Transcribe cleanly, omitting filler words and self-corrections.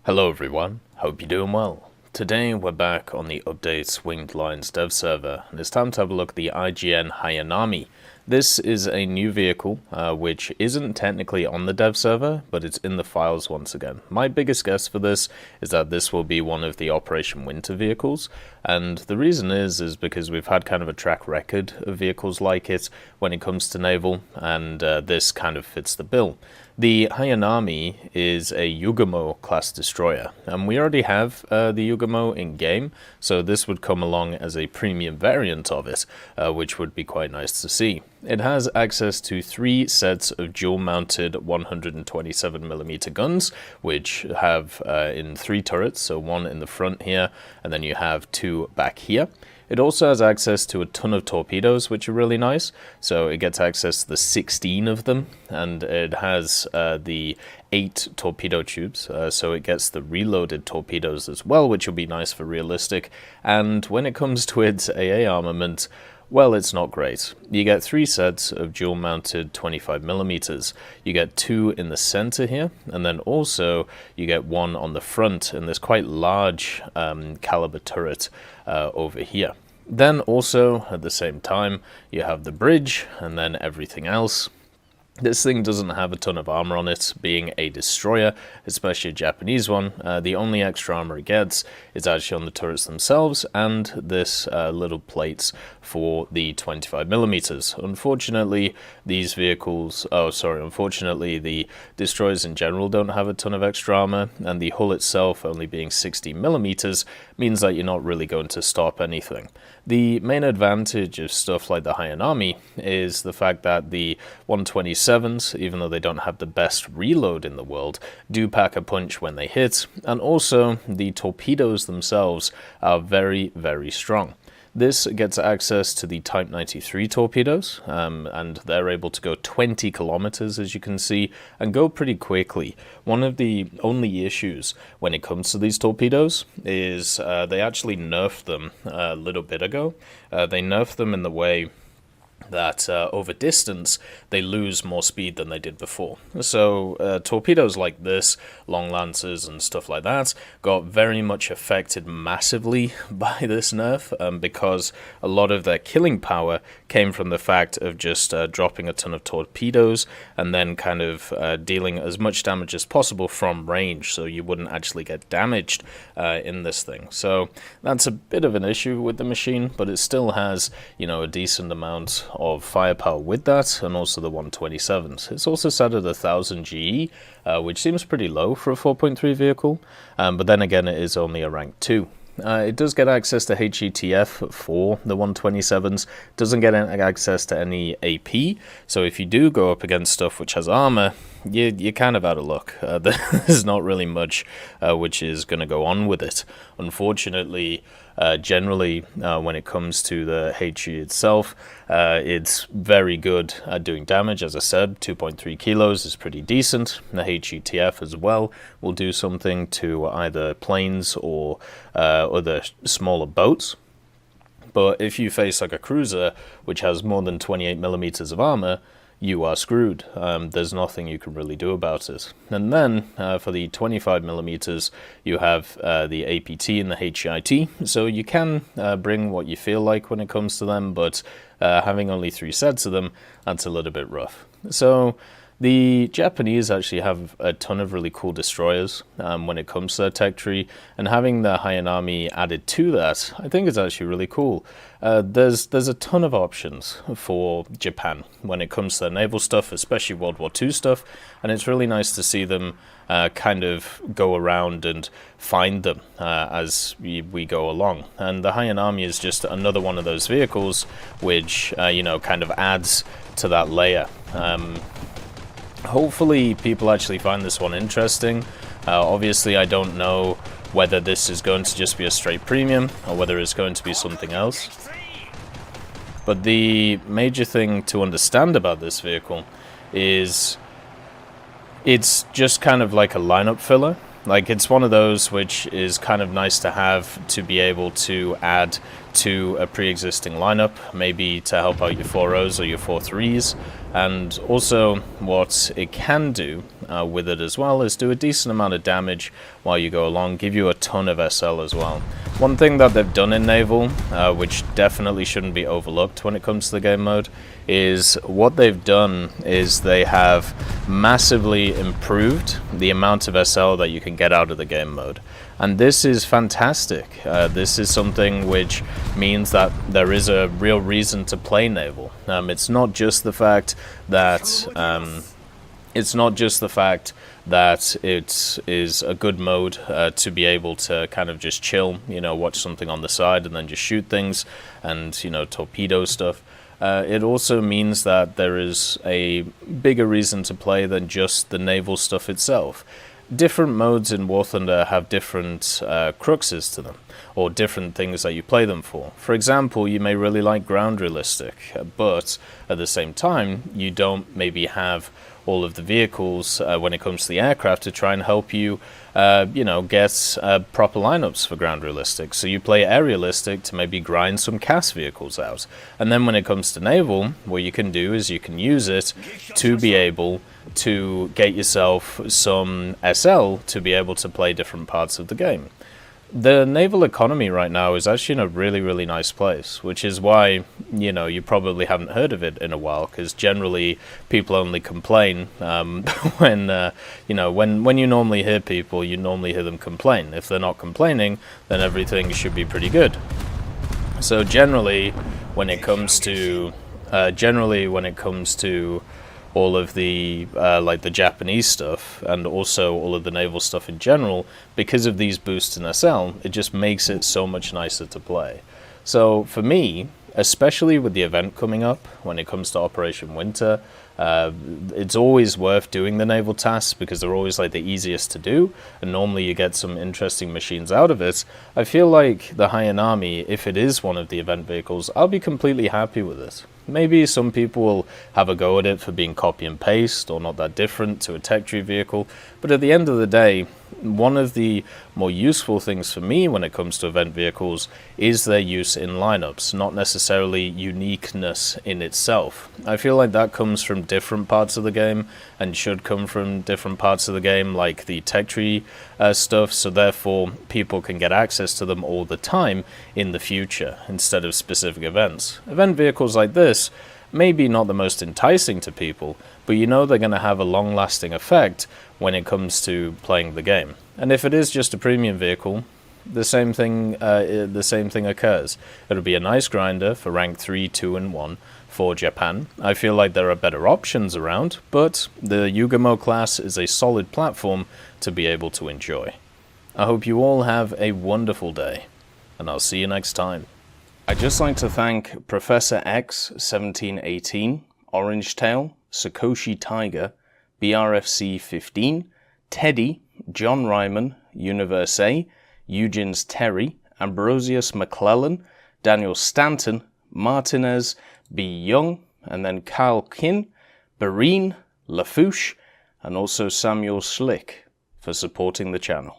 Hello everyone, hope you're doing well. Today we're back on the Updates Winged Lions dev server, and it's time to have a look at the IJN Hayanami. This is a new vehicle, which isn't technically on the dev server, but it's in the files once again. My biggest guess for this is that this will be one of the Operation Winter vehicles, and the reason is because we've had kind of a track record of vehicles like it when it comes to naval, and this kind of fits the bill. The Hayanami is a Yugamo class destroyer, and we already have the Yugamo in game, so this would come along as a premium variant of it, which would be quite nice to see. It has access to 3 sets of dual-mounted 127mm guns, which have in 3 turrets, so 1 in the front here, and then you have 2 back here. It also has access to a ton of torpedoes, which are really nice. So it gets access to the 16 of them, and it has the 8 torpedo tubes, so it gets the reloaded torpedoes as well, which will be nice for realistic. And when it comes to its AA armament, well, it's not great. You get 3 sets of dual-mounted 25mm. You get 2 in the center here, and then also you get 1 on the front in this quite large caliber turret over here. Then also, at the same time, you have the bridge, and then everything else. This thing doesn't have a ton of armor on it, being a destroyer, especially a Japanese one. The only extra armor it gets is actually on the turrets themselves and this little plates for the 25mm. Unfortunately, these vehicles, unfortunately the destroyers in general don't have a ton of extra armor, and the hull itself only being 60mm means that you're not really going to stop anything. The main advantage of stuff like the Hayanami is the fact that the 127s, even though they don't have the best reload in the world, do pack a punch when they hit, and also the torpedoes themselves are very, very strong. This gets access to the Type 93 torpedoes, and they're able to go 20 kilometers, as you can see, and go pretty quickly. One of the only issues when it comes to these torpedoes is they actually nerfed them a little bit ago. They nerfed them in the way that over distance they lose more speed than they did before. So torpedoes like this, long lancers and stuff like that, got very much affected massively by this nerf, because a lot of their killing power came from the fact of just dropping a ton of torpedoes and then kind of dealing as much damage as possible from range, so you wouldn't actually get damaged in this thing. So that's a bit of an issue with the machine, but it still has, you know, a decent amount of firepower with that, and also the 127s. It's also set at 1000 GE, which seems pretty low for a 4.3 vehicle, but then again it is only a rank 2. It does get access to HETF for the 127s, doesn't get access to any AP, so if you do go up against stuff which has armor, you're kind of out of luck. There's not really much which is going to go on with it. Unfortunately, generally, when it comes to the HE itself, it's very good at doing damage. As I said, 2.3 kilos is pretty decent. The HETF as well will do something to either planes or other smaller boats. But if you face like a cruiser, which has more than 28mm of armor, you are screwed. There's nothing you can really do about it. And then for the 25mm, you have the APT and the HIT, so you can bring what you feel like when it comes to them, but having only 3 sets of them, that's a little bit rough. So the Japanese actually have a ton of really cool destroyers when it comes to their tech tree, and having the Hayanami added to that, I think is actually really cool. There's a ton of options for Japan when it comes to their naval stuff, especially World War II stuff, and it's really nice to see them kind of go around and find them as we go along. And the Hayanami is just another one of those vehicles which, you know, kind of adds to that layer. Hopefully people actually find this one interesting. Obviously I don't know whether this is going to just be a straight premium or whether it's going to be something else. But the major thing to understand about this vehicle is it's just kind of like a lineup filler. Like, it's one of those which is kind of nice to have to be able to add to a pre-existing lineup, maybe to help out your 4.0s or your 4.3s. And also what it can do with it as well is do a decent amount of damage while you go along, give you a ton of SL as well. One thing that they've done in Naval, which definitely shouldn't be overlooked when it comes to the game mode, is what they've done is they have massively improved the amount of SL that you can get out of the game mode. And this is fantastic. This is something which means that there is a real reason to play Naval. It's not just the fact that it is a good mode to be able to kind of just chill, you know, watch something on the side and then just shoot things and, you know, torpedo stuff. It also means that there is a bigger reason to play than just the naval stuff itself. Different modes in War Thunder have different cruxes to them, or different things that you play them for. For example, you may really like ground realistic, but at the same time, you don't maybe have all of the vehicles when it comes to the aircraft to try and help you, you know, get proper lineups for ground realistic. So you play air realistic to maybe grind some CAS vehicles out. And then when it comes to naval, what you can do is you can use it to be able to get yourself some SL to be able to play different parts of the game. The naval economy right now is actually in a really, really nice place, which is why, you know, you probably haven't heard of it in a while, because generally people only complain when, you know, when you normally hear people, you normally hear them complain. If they're not complaining, then everything should be pretty good. So generally, when it comes to, all of the like the Japanese stuff and also all of the naval stuff in general, because of these boosts in SL, it just makes it so much nicer to play. So for me, especially with the event coming up when it comes to Operation Winter, it's always worth doing the naval tasks because they're always like the easiest to do, and normally you get some interesting machines out of it. I feel like the Hayanami, if it is one of the event vehicles, I'll be completely happy with it. Maybe some people will have a go at it for being copy and paste or not that different to a tech tree vehicle, but at the end of the day, one of the more useful things for me when it comes to event vehicles is their use in lineups, not necessarily uniqueness in itself. I feel like that comes from different parts of the game and should come from different parts of the game, like the tech tree stuff, so therefore people can get access to them all the time in the future instead of specific events. Event vehicles like this maybe not the most enticing to people, but you know they're going to have a long-lasting effect when it comes to playing the game. And if it is just a premium vehicle, the same thing occurs. It'll be a nice grinder for rank 3, 2, and 1 for Japan. I feel like there are better options around, but the Yugamo class is a solid platform to be able to enjoy. I hope you all have a wonderful day, and I'll see you next time. I'd just like to thank Professor X 1718, Orange Tail, Sakoshi Tiger, BRFC 15, Teddy, John Ryman, Universe A, Eugens Terry, Ambrosius McClellan, Daniel Stanton, Martinez, B. Young, and then Kyle Kin, Bareen, Lafouche, and also Samuel Slick for supporting the channel.